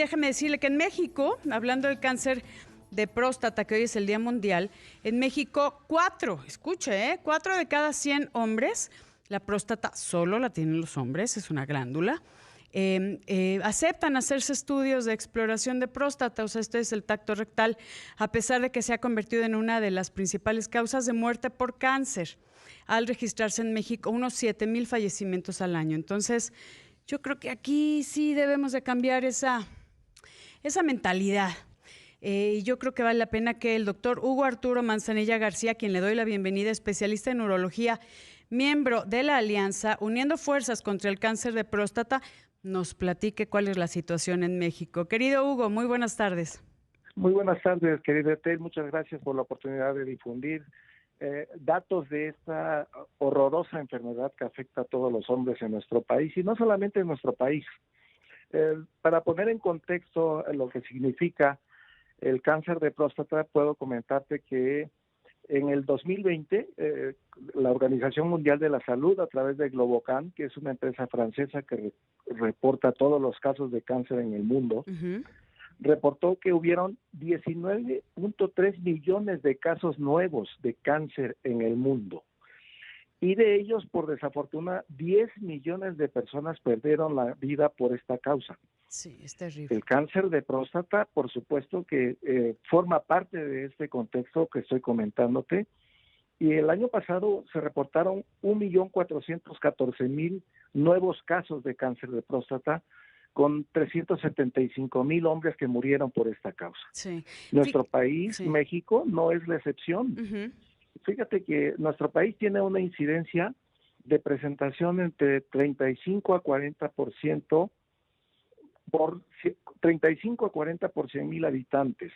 déjeme decirle que en México, hablando del cáncer de próstata, que hoy es el Día Mundial, en México 4 de cada 100 hombres, la próstata solo la tienen los hombres, es una glándula, aceptan hacerse estudios de exploración de próstata, o sea, este es el tacto rectal, a pesar de que se ha convertido en una de las principales causas de muerte por cáncer, al registrarse en México unos 7,000 fallecimientos al año. Entonces, yo creo que aquí sí debemos de cambiar esa mentalidad. Y yo creo que vale la pena que el doctor Hugo Arturo Manzanilla García, a quien le doy la bienvenida, especialista en urología, miembro de la Alianza Uniendo Fuerzas contra el Cáncer de Próstata, nos platique cuál es la situación en México. Querido Hugo, muy buenas tardes. Muy buenas tardes, querida Tel. Muchas gracias por la oportunidad de difundir datos de esta horrorosa enfermedad que afecta a todos los hombres en nuestro país, y no solamente en nuestro país. Para poner en contexto lo que significa el cáncer de próstata, puedo comentarte que en el 2020, la Organización Mundial de la Salud, a través de Globocan, que es una empresa francesa que reporta todos los casos de cáncer en el mundo, reportó que hubieron 19.3 millones de casos nuevos de cáncer en el mundo. Y de ellos, por desafortuna, 10 millones de personas perdieron la vida por esta causa. Sí, es terrible. El cáncer de próstata, por supuesto que forma parte de este contexto que estoy comentándote, y el año pasado se reportaron 1.414.000 nuevos casos de cáncer de próstata, con 375,000 hombres que murieron por esta causa. Sí. Nuestro país, sí. México, no es la excepción. Fíjate que nuestro país tiene una incidencia de presentación entre 35 a 40% por 35 a 40 por 100,000 habitantes,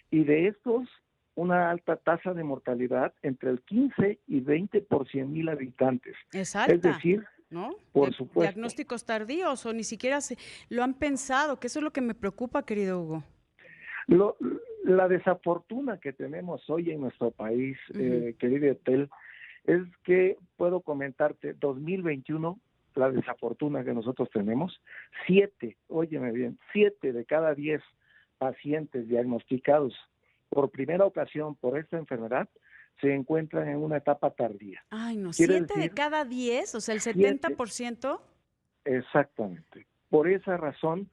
y de estos una alta tasa de mortalidad entre el 15 y 20 por 100,000 habitantes. Es alta, es decir, ¿no? Por supuesto. Diagnósticos tardíos o ni siquiera lo han pensado, que eso es lo que me preocupa, querido Hugo. La desafortuna que tenemos hoy en nuestro país, querido Etel, es que puedo comentarte, 2021, la desafortuna que nosotros tenemos, 7 de cada 10 pacientes diagnosticados por primera ocasión por esta enfermedad se encuentran en una etapa tardía. Ay, no, 7 de cada 10, o sea, el 70%. Exactamente. Por esa razón,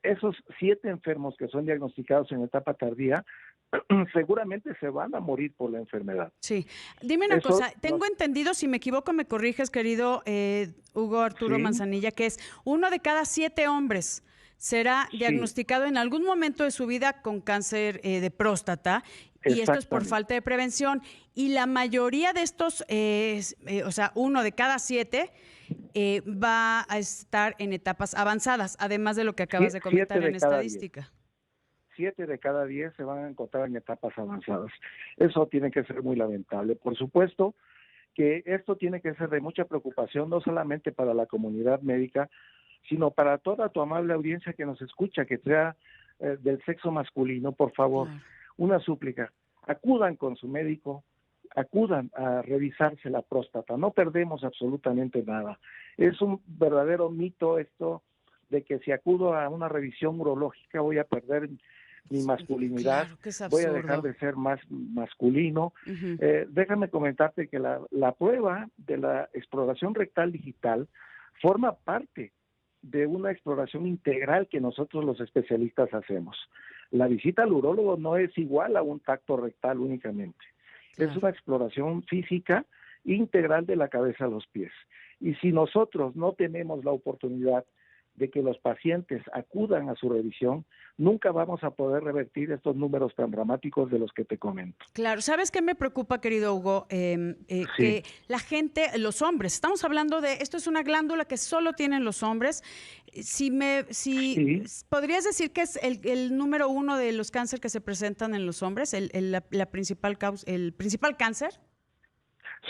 esos 7 enfermos que son diagnosticados en etapa tardía, seguramente se van a morir por la enfermedad. Sí. Dime una cosa, tengo entendido, si me equivoco me corriges, querido Hugo Arturo Manzanilla, que es 1 de cada 7 hombres será diagnosticado en algún momento de su vida con cáncer de próstata, y esto es por falta de prevención. Y la mayoría de estos, o sea, 1 de cada 7 va a estar en etapas avanzadas, además de lo que acabas de comentar en estadística. 7 de cada 10 se van a encontrar en etapas avanzadas. Eso tiene que ser muy lamentable. Por supuesto que esto tiene que ser de mucha preocupación, no solamente para la comunidad médica, sino para toda tu amable audiencia que nos escucha, que sea del sexo masculino. Por favor, una súplica, acudan con su médico, acudan a revisarse la próstata, no perdemos absolutamente nada. Es un verdadero mito esto de que si acudo a una revisión urológica voy a perder mi masculinidad, voy a dejar de ser más masculino. Déjame comentarte que la prueba de la exploración rectal digital forma parte de una exploración integral que nosotros los especialistas hacemos. La visita al urólogo no es igual a un tacto rectal únicamente. Es una exploración física integral de la cabeza a los pies. Y si nosotros no tenemos la oportunidad de que los pacientes acudan a su revisión, nunca vamos a poder revertir estos números tan dramáticos de los que te comento. Claro, ¿sabes qué me preocupa, querido Hugo? Que la gente, los hombres, estamos hablando de, esto es una glándula que solo tienen los hombres. ¿Podrías decir que es el número 1 de los cánceres que se presentan en los hombres, la principal causa, el principal cáncer?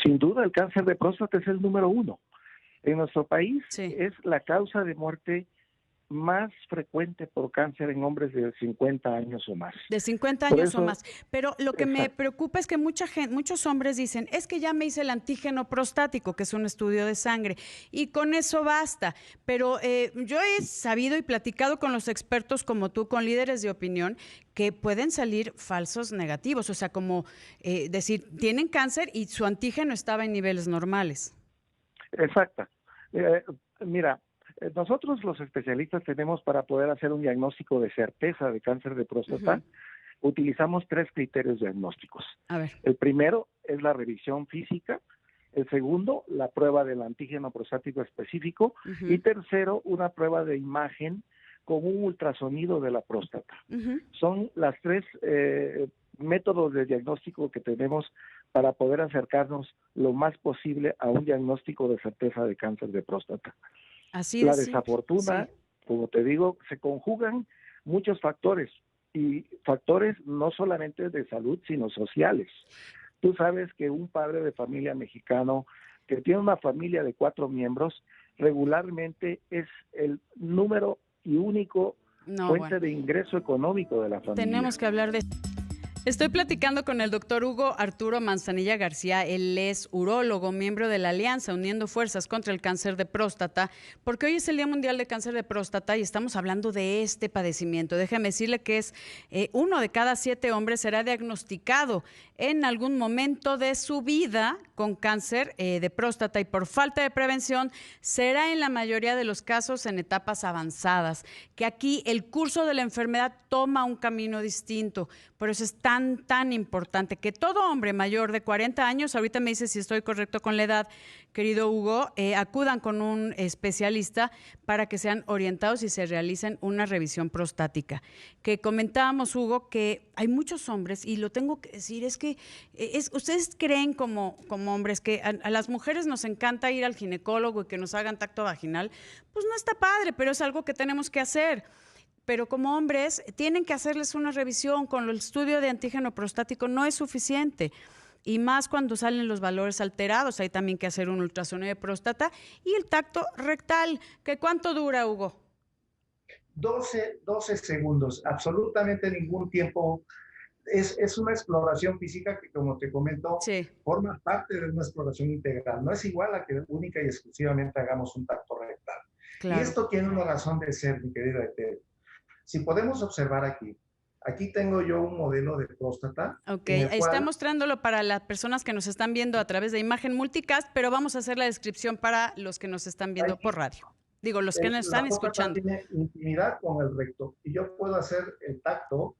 Sin duda, el cáncer de próstata es el número 1. En nuestro país es la causa de muerte más frecuente por cáncer en hombres de 50 años o más. De 50 Por años o eso, más. Pero lo que me exacto. preocupa es que muchos hombres dicen, es que ya me hice el antígeno prostático, que es un estudio de sangre, y con eso basta. Pero yo he sabido y platicado con los expertos como tú, con líderes de opinión, que pueden salir falsos negativos. O sea, como decir, tienen cáncer y su antígeno estaba en niveles normales. Exacto. Eh, Mira, nosotros los especialistas tenemos para poder hacer un diagnóstico de certeza de cáncer de próstata, utilizamos 3 criterios diagnósticos. A ver. El primero es la revisión física, el segundo, la prueba del antígeno prostático específico, y tercero, una prueba de imagen con un ultrasonido de la próstata. Son las 3 métodos de diagnóstico que tenemos para poder acercarnos lo más posible a un diagnóstico de certeza de cáncer de próstata. Así La de simple. desafortuna, Sí. como te digo, se conjugan muchos factores, y factores no solamente de salud, sino sociales. Tú sabes que un padre de familia mexicano que tiene una familia de 4 miembros, regularmente es el número y único fuente de ingreso económico de la familia. Tenemos que hablar de... Estoy platicando con el doctor Hugo Arturo Manzanilla García. Él es urólogo, miembro de la Alianza Uniendo Fuerzas contra el Cáncer de Próstata, porque hoy es el Día Mundial de Cáncer de Próstata y estamos hablando de este padecimiento. Déjeme decirle que es 1 de cada 7 hombres será diagnosticado en algún momento de su vida con cáncer de próstata, y por falta de prevención será en la mayoría de los casos en etapas avanzadas, que aquí el curso de la enfermedad toma un camino distinto. Por eso es tan importante que todo hombre mayor de 40 años, ahorita me dice si estoy correcto con la edad, querido Hugo, acudan con un especialista para que sean orientados y se realicen una revisión prostática. Que comentábamos, Hugo, que hay muchos hombres, y lo tengo que decir, es que ustedes creen como hombres que a las mujeres nos encanta ir al ginecólogo y que nos hagan tacto vaginal. Pues no está padre, pero es algo que tenemos que hacer. Pero como hombres tienen que hacerles una revisión con el estudio de antígeno prostático, no es suficiente. Y más cuando salen los valores alterados, hay también que hacer un ultrasonido de próstata y el tacto rectal. ¿Que cuánto dura, Hugo? 12 segundos, absolutamente ningún tiempo. Es una exploración física que, como te comento, forma parte de una exploración integral. No es igual a que única y exclusivamente hagamos un tacto rectal. Claro. Y esto tiene una razón de ser, mi querida Ethel. Si podemos observar aquí tengo yo un modelo de próstata. Ok, está mostrándolo para las personas que nos están viendo a través de imagen multicast, pero vamos a hacer la descripción para los que nos están viendo por radio. Digo, los que nos están escuchando. Tiene intimidad con el recto y yo puedo hacer el tacto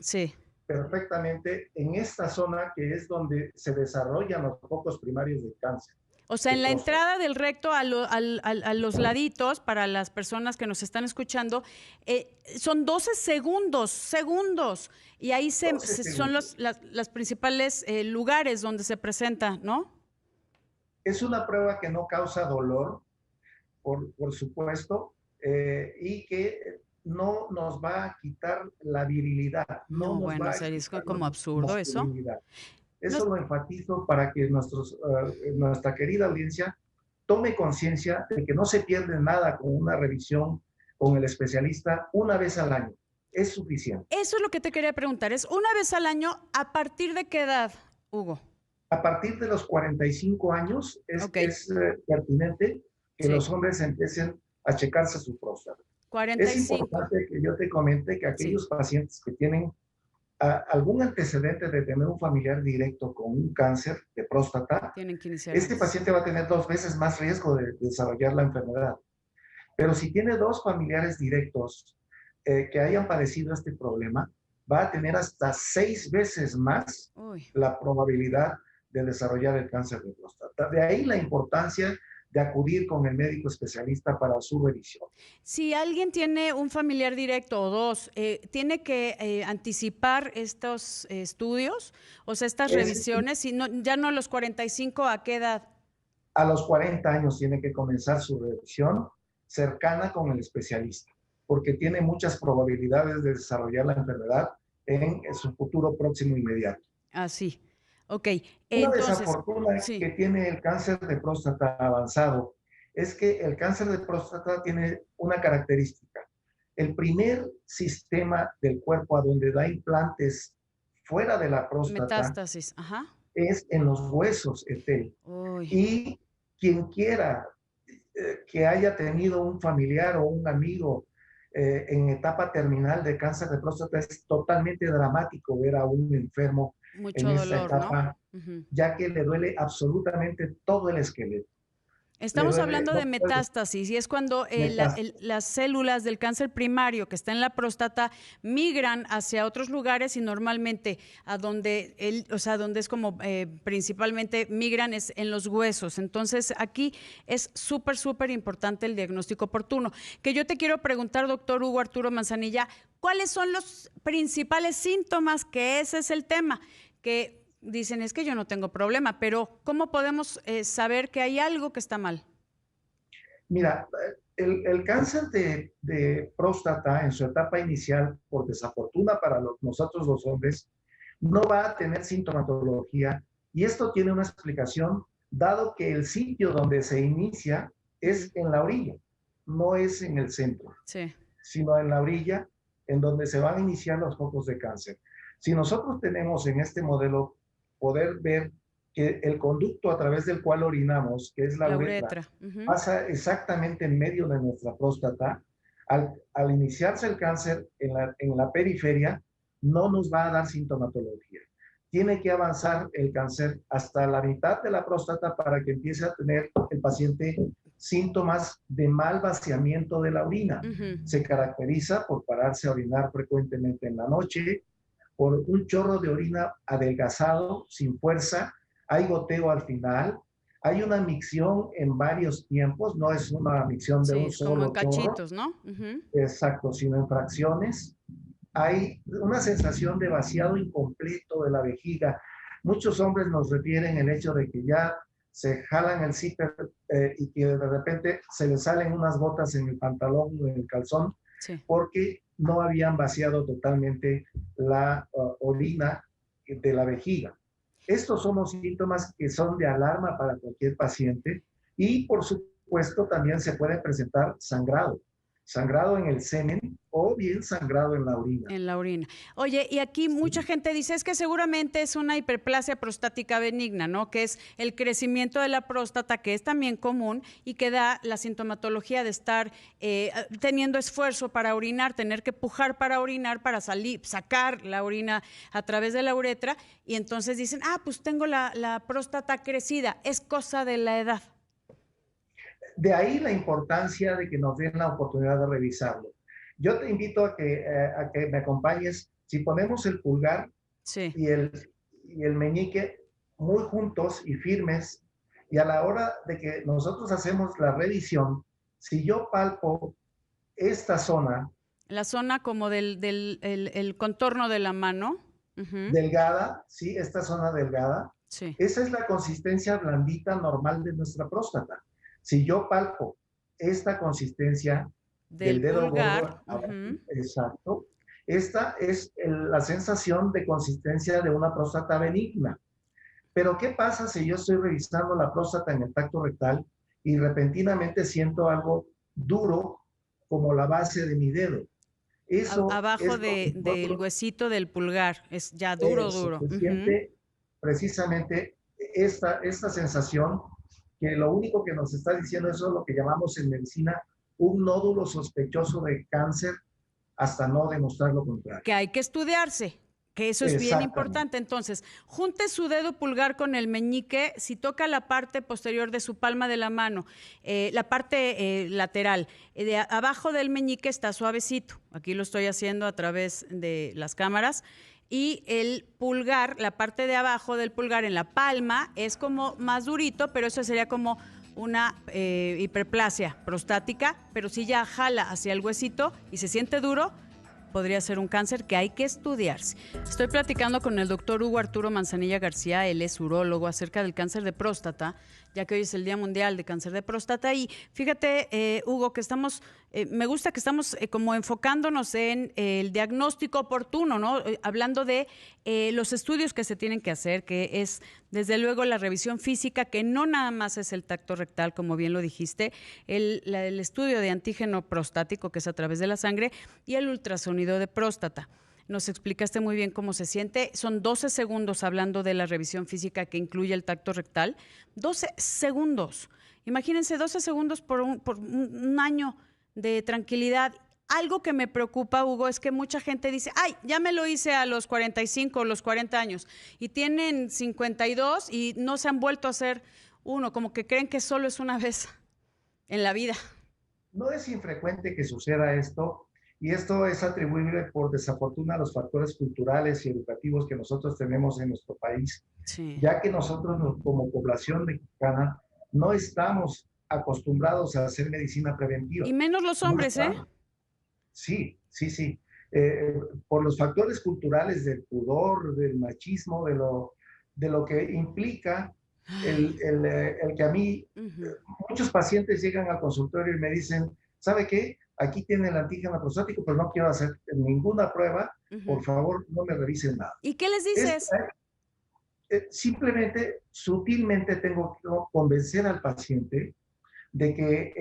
perfectamente en esta zona, que es donde se desarrollan los focos primarios del cáncer. O sea, en la entrada del recto a los laditos, para las personas que nos están escuchando, son 12 segundos, y ahí son las principales lugares donde se presenta, ¿no? Es una prueba que no causa dolor, por supuesto, y que no nos va a quitar la virilidad. No, bueno, es como absurdo eso. Eso lo enfatizo para que nuestra querida audiencia tome conciencia de que no se pierde nada con una revisión con el especialista una vez al año. Es suficiente. Eso es lo que te quería preguntar. ¿Es una vez al año? ¿A partir de qué edad, Hugo? A partir de los 45 años es pertinente que los hombres empiecen a checarse su próstata. 45. Es importante que yo te comente que aquellos pacientes que tienen algún antecedente de tener un familiar directo con un cáncer de próstata, tienen que iniciar este paciente va a tener 2 veces más riesgo de desarrollar la enfermedad. Pero si tiene 2 familiares directos que hayan padecido este problema, va a tener hasta 6 veces más la probabilidad de desarrollar el cáncer de próstata. De ahí la importancia de acudir con el médico especialista para su revisión. Si alguien tiene un familiar directo o 2, ¿tiene que anticipar estos estudios? O sea, estas revisiones, ya no a los 45, ¿a qué edad? A los 40 años tiene que comenzar su revisión cercana con el especialista, porque tiene muchas probabilidades de desarrollar la enfermedad en su futuro próximo inmediato. Sí. Ok, una desafortuna que tiene el cáncer de próstata avanzado es que el cáncer de próstata tiene una característica. El primer sistema del cuerpo a donde da implantes fuera de la próstata Metástasis, ajá. es en los huesos, Etel. Uy. Y quien quiera que haya tenido un familiar o un amigo en etapa terminal de cáncer de próstata, es totalmente dramático ver a un enfermo en Mucho esta dolor, ¿no? etapa, ya que le duele absolutamente todo el esqueleto. Le Estamos duele, hablando no de puede, metástasis y es cuando metástasis. las células del cáncer primario que está en la próstata migran hacia otros lugares y normalmente a donde donde es como principalmente migran es en los huesos. Entonces aquí es súper importante el diagnóstico oportuno. Que yo te quiero preguntar, doctor Hugo Arturo Manzanilla, ¿cuáles son los principales síntomas? Que ese es el tema, que dicen, es que yo no tengo problema, pero ¿cómo podemos saber que hay algo que está mal? Mira, el cáncer de próstata en su etapa inicial, por desafortuna para nosotros los hombres, no va a tener sintomatología y esto tiene una explicación, dado que el sitio donde se inicia es en la orilla, no es en el centro, Sí. sino en la orilla en donde se van a iniciar los focos de cáncer. Si nosotros tenemos en este modelo poder ver que el conducto a través del cual orinamos, que es la uretra, pasa exactamente en medio de nuestra próstata, al iniciarse el cáncer en la periferia, no nos va a dar sintomatología. Tiene que avanzar el cáncer hasta la mitad de la próstata para que empiece a tener el paciente síntomas de mal vaciamiento de la orina. Se caracteriza por pararse a orinar frecuentemente en la noche, por un chorro de orina adelgazado, sin fuerza, hay goteo al final, hay una micción en varios tiempos, no es una micción de un es como en solo chorro, cachitos, ¿no? exacto, sino en fracciones. Hay una sensación de vaciado incompleto de la vejiga. Muchos hombres nos refieren el hecho de que ya se jalan el zipper y que de repente se les salen unas gotas en el pantalón o en el calzón, porque no habían vaciado totalmente la orina de la vejiga. Estos son los síntomas que son de alarma para cualquier paciente y, por supuesto, también se puede presentar sangrado en el semen o bien sangrado en la orina. En la orina. Oye, y aquí mucha gente dice, es que seguramente es una hiperplasia prostática benigna, ¿no? Que es el crecimiento de la próstata, que es también común y que da la sintomatología de estar teniendo esfuerzo para orinar, tener que pujar para orinar, para sacar la orina a través de la uretra, y entonces dicen, pues tengo la próstata crecida, es cosa de la edad. De ahí la importancia de que nos den la oportunidad de revisarlo. Yo te invito a que me acompañes. Si ponemos el pulgar y el meñique muy juntos y firmes, y a la hora de que nosotros hacemos la revisión, si yo palpo esta zona, la zona como el contorno de la mano, delgada, ¿sí? Esta zona delgada, esa es la consistencia blandita normal de nuestra próstata. Si yo palpo esta consistencia del dedo pulgar, gordo, exacto, esta es la sensación de consistencia de una próstata benigna. Pero ¿qué pasa si yo estoy revisando la próstata en el tacto rectal y repentinamente siento algo duro como la base de mi dedo? Eso abajo del huesito del pulgar, es ya duro. Se siente precisamente esta sensación, que lo único que nos está diciendo eso es lo que llamamos en medicina un nódulo sospechoso de cáncer, hasta no demostrar lo contrario. Que hay que estudiarse, que eso es bien importante. Entonces, junte su dedo pulgar con el meñique, si toca la parte posterior de su palma de la mano, la parte lateral, de abajo del meñique está suavecito. Aquí lo estoy haciendo a través de las cámaras. Y el pulgar, la parte de abajo del pulgar en la palma, es como más durito, pero eso sería como una hiperplasia prostática, pero si ya jala hacia el huesito y se siente duro, podría ser un cáncer que hay que estudiarse. Estoy platicando con el doctor Hugo Arturo Manzanilla García, él es urólogo, acerca del cáncer de próstata, ya que hoy es el Día Mundial de Cáncer de Próstata. Y fíjate, Hugo, que me gusta que estamos como enfocándonos en el diagnóstico oportuno, ¿no? Hablando de los estudios que se tienen que hacer, que es Desde luego la revisión física, que no nada más es el tacto rectal, como bien lo dijiste, el estudio de antígeno prostático, que es a través de la sangre, y el ultrasonido de próstata. Nos explicaste muy bien cómo se siente. Son 12 segundos hablando de la revisión física que incluye el tacto rectal. 12 segundos. Imagínense 12 segundos por un año de tranquilidad. Algo que me preocupa, Hugo, es que mucha gente dice, ay, ya me lo hice a los 45 o los 40 años y tienen 52 y no se han vuelto a hacer uno, como que creen que solo es una vez en la vida. No es infrecuente que suceda esto, y esto es atribuible por desafortuna a los factores culturales y educativos que nosotros tenemos en nuestro país, Sí. ya que nosotros como población mexicana no estamos acostumbrados a hacer medicina preventiva. Y menos los No hombres, ¿eh? estamos. Sí, sí, sí. Por los factores culturales del pudor, del machismo, de lo que implica el que a mí, muchos pacientes llegan al consultorio y me dicen, ¿sabe qué? Aquí tiene el antígeno prostático, pero no quiero hacer ninguna prueba. Por favor, no me revisen nada. ¿Y qué les dices? Simplemente, sutilmente tengo que convencer al paciente de que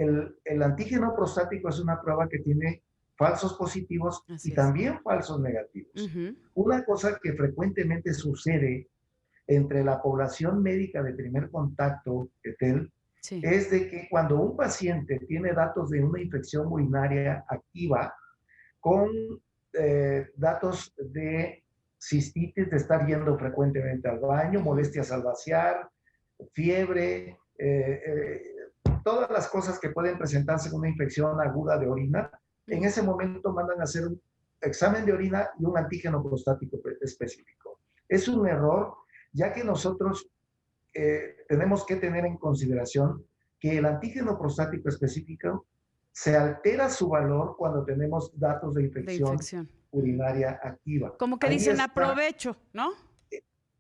el antígeno prostático es una prueba que tiene falsos positivos y también falsos negativos. Una cosa que frecuentemente sucede entre la población médica de primer contacto, Etel, es de que cuando un paciente tiene datos de una infección urinaria activa con datos de cistitis, de estar yendo frecuentemente al baño, molestias al vaciar, fiebre, todas las cosas que pueden presentarse con una infección aguda de orina, en ese momento mandan a hacer un examen de orina y un antígeno prostático específico. Es un error, ya que nosotros tenemos que tener en consideración que el antígeno prostático específico se altera su valor cuando tenemos datos de infección urinaria activa. Como que ahí dicen aprovecho, ¿no?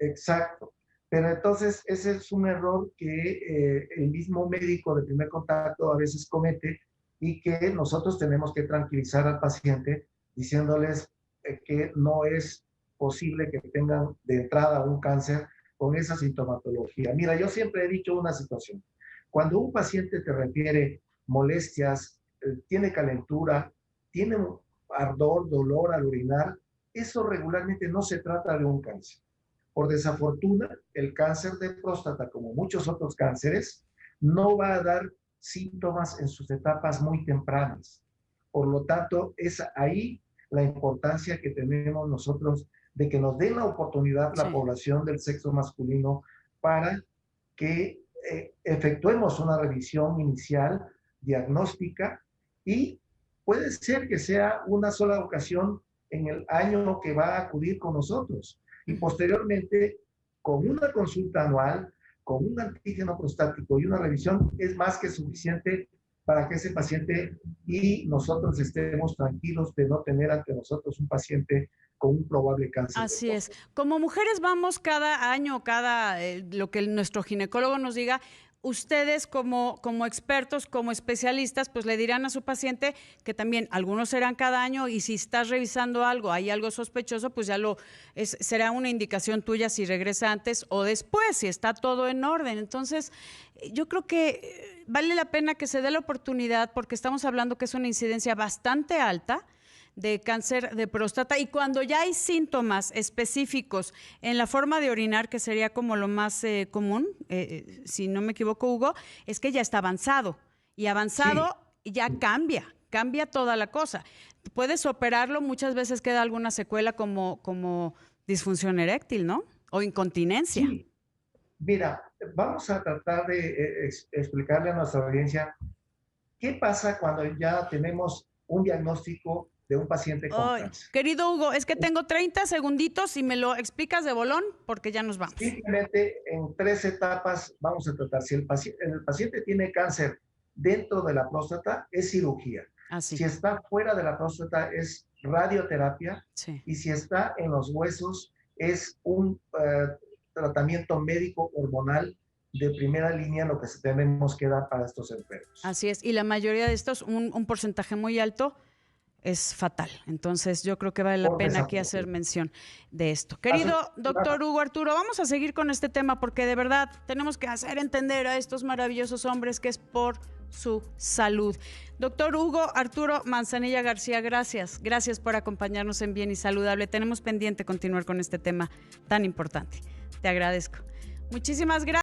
Exacto. Pero entonces ese es un error que el mismo médico de primer contacto a veces comete, y que nosotros tenemos que tranquilizar al paciente diciéndoles que no es posible que tengan de entrada un cáncer con esa sintomatología. Mira, yo siempre he dicho una situación. Cuando un paciente te refiere molestias, tiene calentura, tiene ardor, dolor al orinar, eso regularmente no se trata de un cáncer. Por desafortuna, el cáncer de próstata, como muchos otros cánceres, no va a dar síntomas en sus etapas muy tempranas. Por lo tanto, es ahí la importancia que tenemos nosotros de que nos den la oportunidad la población del sexo masculino para que efectuemos una revisión inicial, diagnóstica, y puede ser que sea una sola ocasión en el año que va a acudir con nosotros. Y posteriormente, con una consulta anual, con un antígeno prostático y una revisión, es más que suficiente para que ese paciente y nosotros estemos tranquilos de no tener ante nosotros un paciente con un probable cáncer. Así es. Como mujeres vamos cada año, lo que nuestro ginecólogo nos diga. Ustedes como expertos, como especialistas, pues le dirán a su paciente que también algunos serán cada año, y si estás revisando algo, hay algo sospechoso, pues ya será una indicación tuya si regresa antes o después, si está todo en orden. Entonces, yo creo que vale la pena que se dé la oportunidad, porque estamos hablando que es una incidencia bastante alta de cáncer de próstata, y cuando ya hay síntomas específicos en la forma de orinar, que sería como lo más común, si no me equivoco, Hugo, es que ya está avanzado, y avanzado ya cambia toda la cosa. Puedes operarlo, muchas veces queda alguna secuela como disfunción eréctil, ¿no? O incontinencia. Sí. Mira, vamos a tratar de explicarle a nuestra audiencia qué pasa cuando ya tenemos un diagnóstico de un paciente con cáncer. Querido Hugo, es que tengo 30 segunditos y me lo explicas de bolón, porque ya nos vamos. Simplemente en 3 etapas vamos a tratar. Si el paciente tiene cáncer dentro de la próstata, es cirugía. Si está fuera de la próstata, es radioterapia. Y si está en los huesos, es un tratamiento médico hormonal de primera línea, lo que tenemos que dar para estos enfermos. Así es. Y la mayoría de estos, un porcentaje muy alto, es fatal. Entonces yo creo que vale la pena aquí hacer mención de esto. Querido doctor Hugo Arturo, vamos a seguir con este tema porque de verdad tenemos que hacer entender a estos maravillosos hombres que es por su salud. Doctor Hugo Arturo Manzanilla García, gracias. Gracias por acompañarnos en Bien y Saludable. Tenemos pendiente continuar con este tema tan importante. Te agradezco. Muchísimas gracias.